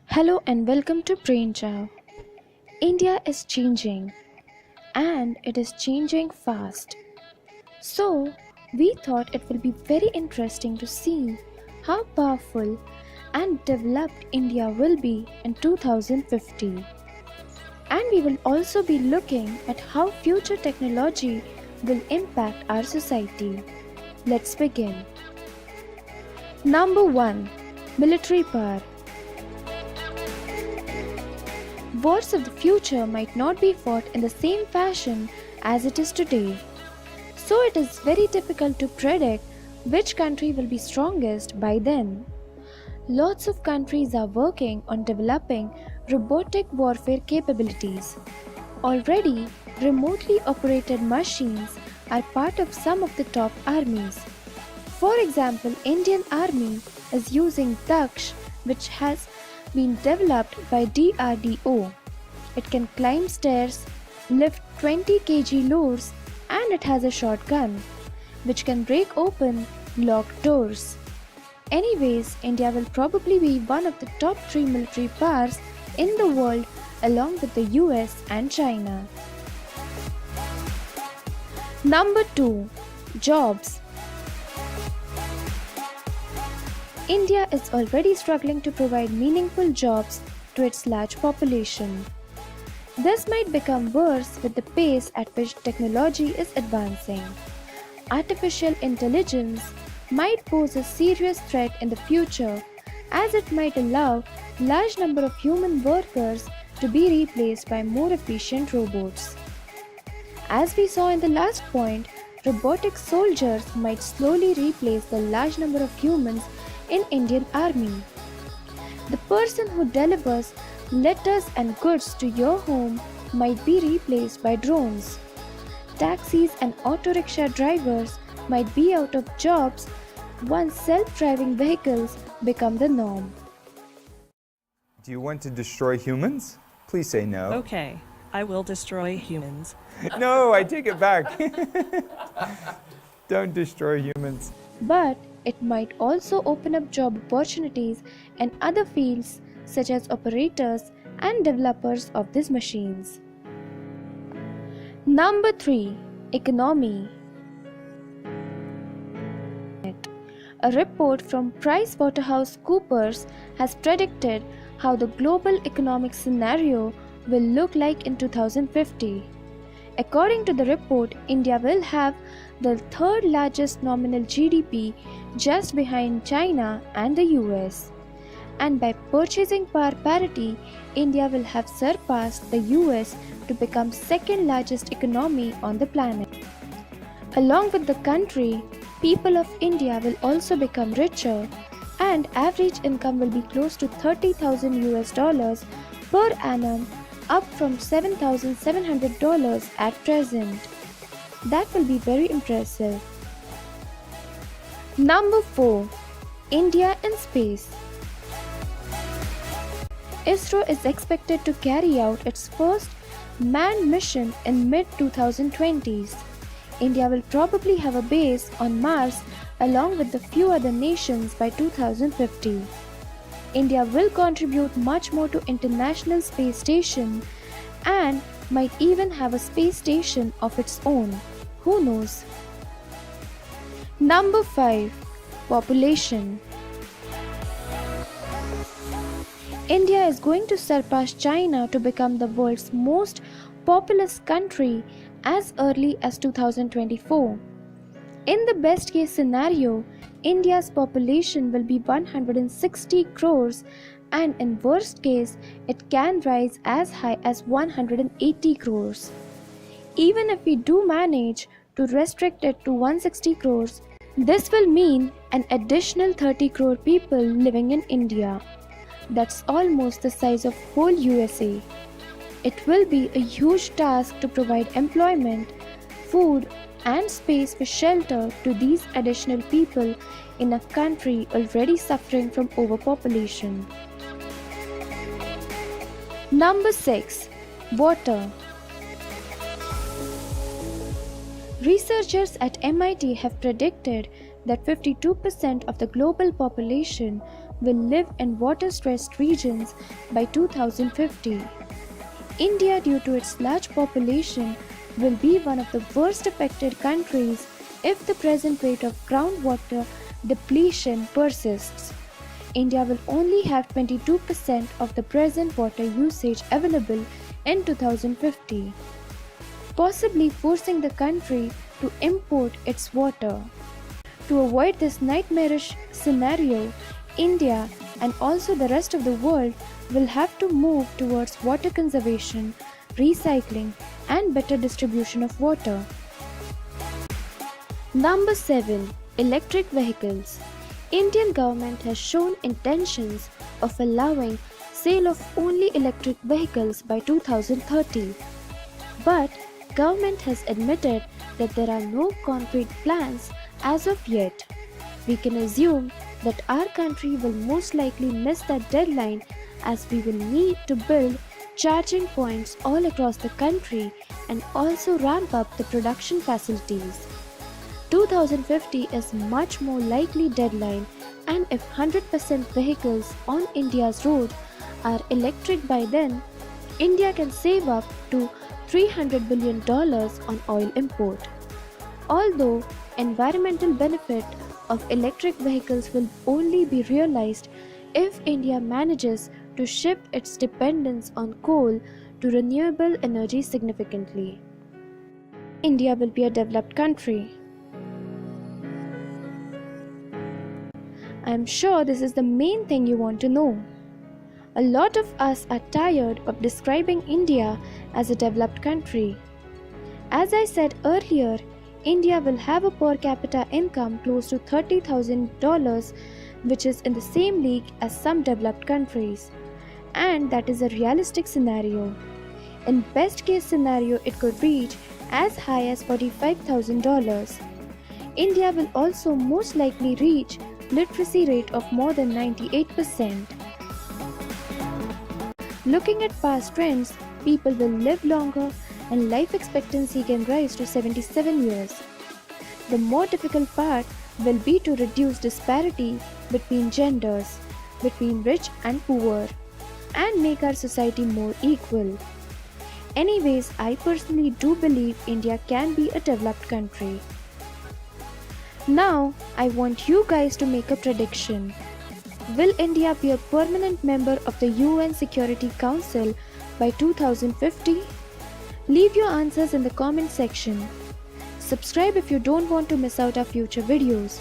Hello and welcome to Brain Chow. India is changing and it is changing fast. So, we thought it will be very interesting to see how powerful and developed India will be in 2050. And we will also be looking at how future technology will impact our society. Let's begin. Number 1. Military power. Wars of the future might not be fought in the same fashion as it is today. So it is very difficult to predict which country will be strongest by then. Lots of countries are working on developing robotic warfare capabilities. Already, remotely operated machines are part of some of the top armies. For example, Indian Army is using Daksh, which has been developed by DRDO. It can climb stairs, lift 20 kg loads, and it has a shotgun, which can break open locked doors. Anyways, India will probably be one of the top 3 military powers in the world along with the US and China. Number 2. Jobs. India is already struggling to provide meaningful jobs to its large population. This might become worse with the pace at which technology is advancing. Artificial intelligence might pose a serious threat in the future as it might allow large number of human workers to be replaced by more efficient robots. As we saw in the last point, robotic soldiers might slowly replace the large number of humans in Indian Army. The person who delivers letters and goods to your home might be replaced by drones. Taxis and auto rickshaw drivers might be out of jobs once self-driving vehicles become the norm. Do you want to destroy humans? Please say no. Okay, I will destroy humans. No, I take it back. Don't destroy humans. But it might also open up job opportunities in other fields such as operators and developers of these machines. Number 3. Economy. A report from PricewaterhouseCoopers has predicted how the global economic scenario will look like in 2050. According to the report, India will have the third largest nominal GDP just behind China and the US. And by purchasing power parity, India will have surpassed the US to become second largest economy on the planet. Along with the country, people of India will also become richer and average income will be close to $30,000 per annum, up from $7,700 at present. That will be very impressive. Number 4. India in space. ISRO is expected to carry out its first manned mission in mid-2020s. India will probably have a base on Mars along with a few other nations by 2050. India will contribute much more to International Space Station and might even have a space station of its own. Who knows? Number 5. Population. India is going to surpass China to become the world's most populous country as early as 2024. In the best case scenario, India's population will be 160 crores and in worst case, it can rise as high as 180 crores. Even if we do manage to restrict it to 160 crores, this will mean an additional 30 crore people living in India. That's almost the size of whole USA. It will be a huge task to provide employment, food, and space for shelter to these additional people in a country already suffering from overpopulation. Number 6. Water. Researchers at MIT have predicted that 52% of the global population will live in water-stressed regions by 2050. India, due to its large population, will be one of the worst affected countries if the present rate of groundwater depletion persists. India will only have 22% of the present water usage available in 2050, possibly forcing the country to import its water. To avoid this nightmarish scenario, India and also the rest of the world will have to move towards water conservation, recycling, and better distribution of water. Number 7. Electric vehicles. Indian government has shown intentions of allowing sale of only electric vehicles by 2030. But government has admitted that there are no concrete plans as of yet. We can assume that our country will most likely miss that deadline, as we will need to build charging points all across the country and also ramp up the production facilities. 2050 is much more likely deadline, and if 100% vehicles on India's road are electric by then, India can save up to $300 billion on oil import. Although environmental benefit of electric vehicles will only be realized if India manages to shift its dependence on coal to renewable energy significantly. India will be a developed country. I am sure this is the main thing you want to know. A lot of us are tired of describing India as a developed country. As I said earlier, India will have a per capita income close to $30,000, which is in the same league as some developed countries. And that is a realistic scenario. In best case scenario, it could reach as high as $45,000. India will also most likely reach literacy rate of more than 98%. Looking at past trends, people will live longer and life expectancy can rise to 77 years. The more difficult part will be to reduce disparity between genders, between rich and poor, and make our society more equal. Anyways, I personally do believe India can be a developed country. Now, I want you guys to make a prediction. Will India be a permanent member of the UN Security Council by 2050? Leave your answers in the comment section. Subscribe if you don't want to miss out our future videos.